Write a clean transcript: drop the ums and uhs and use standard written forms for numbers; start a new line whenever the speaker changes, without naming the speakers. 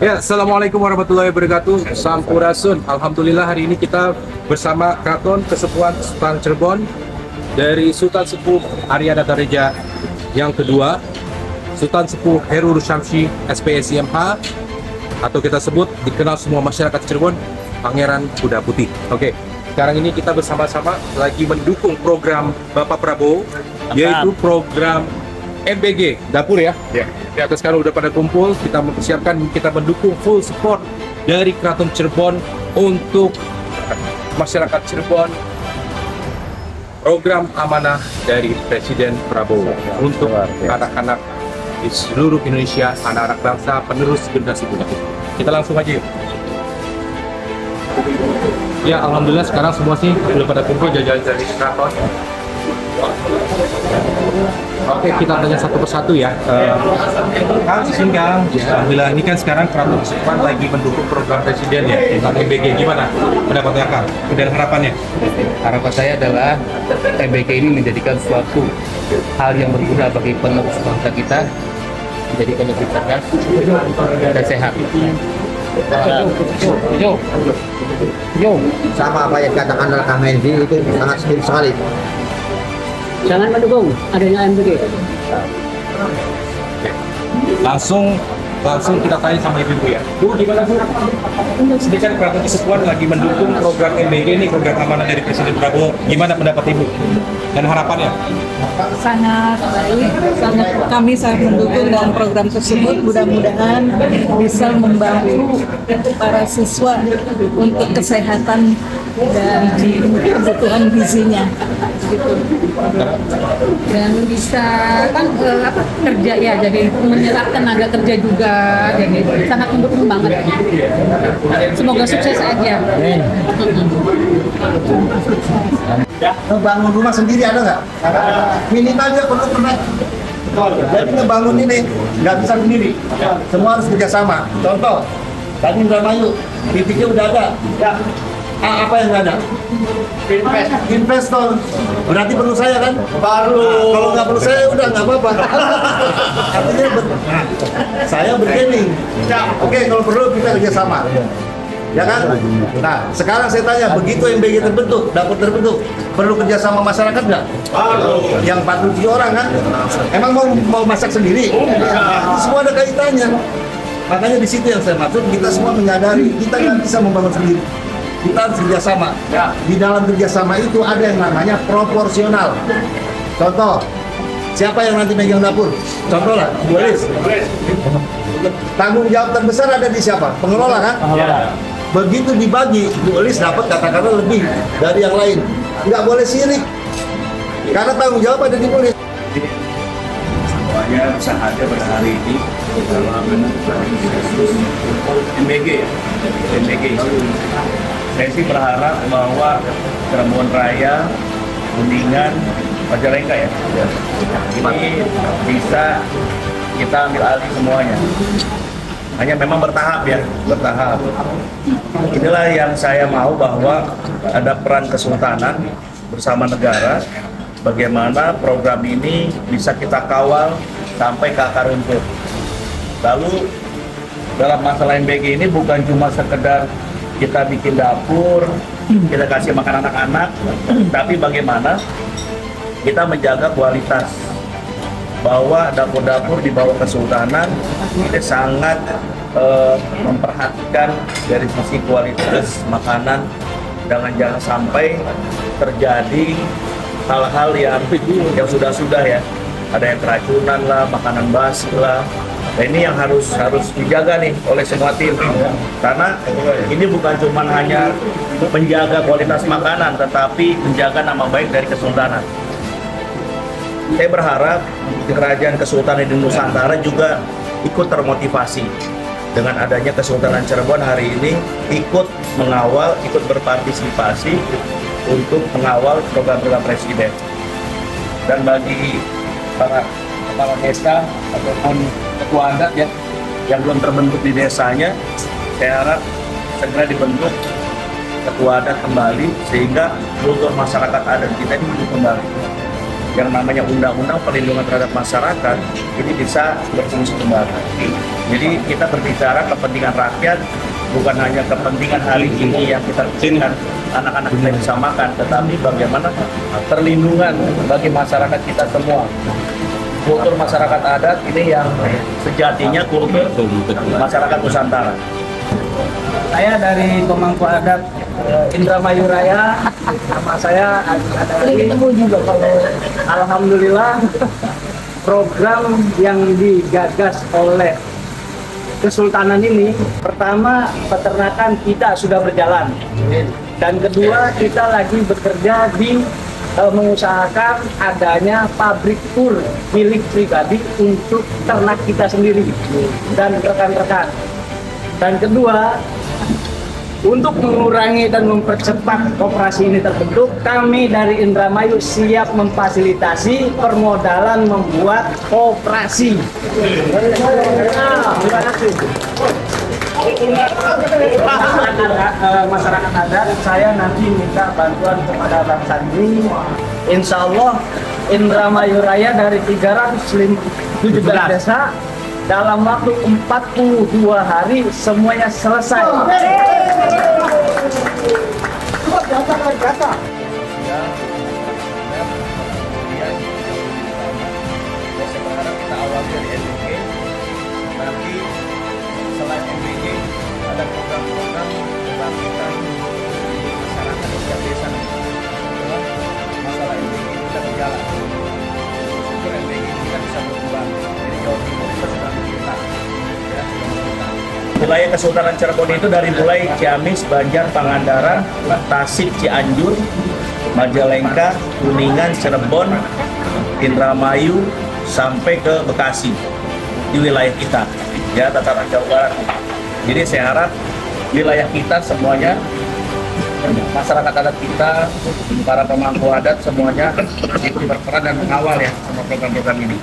Ya, Assalamualaikum warahmatullahi wabarakatuh. Sampurasun. Alhamdulillah hari ini kita bersama Keraton Kesepuhan Sultan Cirebon dari Sultan Sepuh Arya Datareja yang kedua, Sultan Sepuh Heru Syamsi SPSI MH, atau kita sebut dikenal semua masyarakat Cirebon Pangeran Kuda Putih. Oke, sekarang ini kita bersama-sama lagi mendukung program Bapak Prabowo, yaitu program MBG Dapur ya. Ya, sekarang udah pada kumpul, kita mempersiapkan, kita mendukung full support dari Keraton Cirebon untuk masyarakat Cirebon, program amanah dari Presiden Prabowo untuk anak-anak di seluruh Indonesia, anak-anak bangsa penerus generasi muda. Kita langsung aja yuk. Ya, alhamdulillah sekarang semua sih udah pada kumpul jalan-jalan dari Keraton. Oke, kita tanya satu persatu ya. Kang, alhamdulillah ini kan sekarang Keraton Kesepuhan lagi mendukung program Presiden ya tentang MBG. Gimana pendapatnya Kang dan harapannya?
Harapan saya adalah MBG ini menjadikan suatu hal yang berguna bagi penerus bangsa kita, menjadikan lebih cerdas dan sehat.
Yo, sama apa yang katakan Kang Hendy itu sangat setuju sekali.
Jangan mendukung adanya MBG.
Langsung kita tanya sama ibu ya. Bu, gimana Bu? Ini kan Keraton Kesepuhan lagi mendukung program MBG ini, program amanah dari Presiden Prabowo. Gimana pendapat ibu dan harapannya?
Sangat baik, kami sangat mendukung dengan program tersebut. Mudah-mudahan bisa membantu para siswa untuk kesehatan dan kebutuhan gizinya gitu.
Dan bisa kan kerja ya, jadi menyerap tenaga kerja juga, jadi sangat mendukung banget. Semoga sukses aja.
Ngebangun rumah sendiri ada nggak? Minimal dia perlu pernah. Jadi ngebangun ini nggak bisa sendiri, semua harus kerjasama. Contoh, tadi Indramayu, titiknya udah ada. Apa yang nggak ada? Investor. Berarti perlu saya kan? Baru. Kalau nggak perlu saya udah nggak apa-apa. Artinya saya bergening. Oke, kalau perlu kita kerjasama. Ya kan? Nah, sekarang saya tanya, begitu MBG terbentuk, dapur terbentuk, perlu kerjasama masyarakat nggak? Yang 47 orang kan? Emang mau masak sendiri? Itu semua ada kaitannya. Makanya di situ yang saya maksud, kita semua menyadari kita nggak bisa membangun sendiri. Kita harus kerjasama. Di dalam kerjasama itu ada yang namanya proporsional. Contoh, siapa yang nanti megang dapur? Contoh lah, Bu Elis. Tanggung jawab terbesar ada di siapa? Pengelola kan? Begitu dibagi, Bu Elis dapat katakanlah lebih dari yang lain. Nggak boleh sirik, karena tanggung jawab ada di Bu Elis.
Semuanya sahaja pada hari ini dalam MBG ya, MBG. Saya sih berharap bahwa Cirebon Raya, Kuningan, Majalengka ya, ini bisa kita ambil alih semuanya. Hanya memang bertahap ya, bertahap. Inilah yang saya mau, bahwa ada peran kesultanan bersama negara, bagaimana program ini bisa kita kawal sampai ke akar rumput. Lalu dalam masalah MBG ini bukan cuma sekedar kita bikin dapur, kita kasih makan anak-anak, tapi bagaimana kita menjaga kualitas, bahwa dapur-dapur di bawah kesultanan kita sangat memperhatikan dari sisi kualitas makanan, jangan sampai terjadi hal-hal yang sudah ya, ada yang keracunan lah, makanan basi lah. Nah, ini yang harus dijaga nih oleh semua tim, karena ini bukan cuma hanya menjaga kualitas makanan, tetapi menjaga nama baik dari kesultanan. Saya berharap Kerajaan Kesultanan di Nusantara juga ikut termotivasi dengan adanya Kesultanan Cirebon hari ini, ikut mengawal, ikut berpartisipasi untuk mengawal program-program Presiden. Dan bagi para kepala desa ataupun ketua adat ya yang belum terbentuk di desanya, saya harap segera dibentuk ketua adat kembali, sehingga kultur masyarakat adat kita ini hidup kembali. yang namanya undang-undang perlindungan terhadap masyarakat ini bisa berfungsi kembali. Jadi kita berbicara kepentingan rakyat, bukan hanya kepentingan hari ini yang kita pikirkan anak-anak kita bisa makan, tetapi bagaimana perlindungan bagi masyarakat kita semua. Kultur masyarakat adat ini yang sejatinya kultur masyarakat Nusantara.
Saya dari pemangku adat Indramayu Raya, nama saya ada juga. Alhamdulillah program yang digagas oleh Kesultanan ini, pertama peternakan kita sudah berjalan, dan kedua kita lagi bekerja di mengusahakan adanya pabrik pur milik pribadi untuk ternak kita sendiri dan rekan-rekan. Dan kedua, untuk mengurangi dan mempercepat koperasi ini terbentuk, kami dari Indramayu siap memfasilitasi permodalan membuat koperasi. Terima kasih. Masyarakat adat, saya nanti minta bantuan kepada Bang Sandi. Insya Allah Indramayu Raya dari 317 desa dalam waktu 42 hari semuanya selesai.
Sekarang kita awal dari MBG, nanti selain MBG ada program-program kebangkitan di masyarakat di setiap desa. Masalah MBG kita berjalan. Syukur MBG kita bisa berkembang. Jadi Jawa Timur kita sudah kita. Wilayah Kesultanan Cirebon itu dari mulai Ciamis, Banjar, Pangandaran, Tasik, Cianjur, Majalengka, Kuningan, Cirebon, Indramayu, sampai ke Bekasi di wilayah kita, ya, tataran Jawa Barat. Jadi saya harap wilayah kita semuanya, masyarakat adat kita, para pemangku adat semuanya ikut berperan dan mengawal ya sama program-program ini.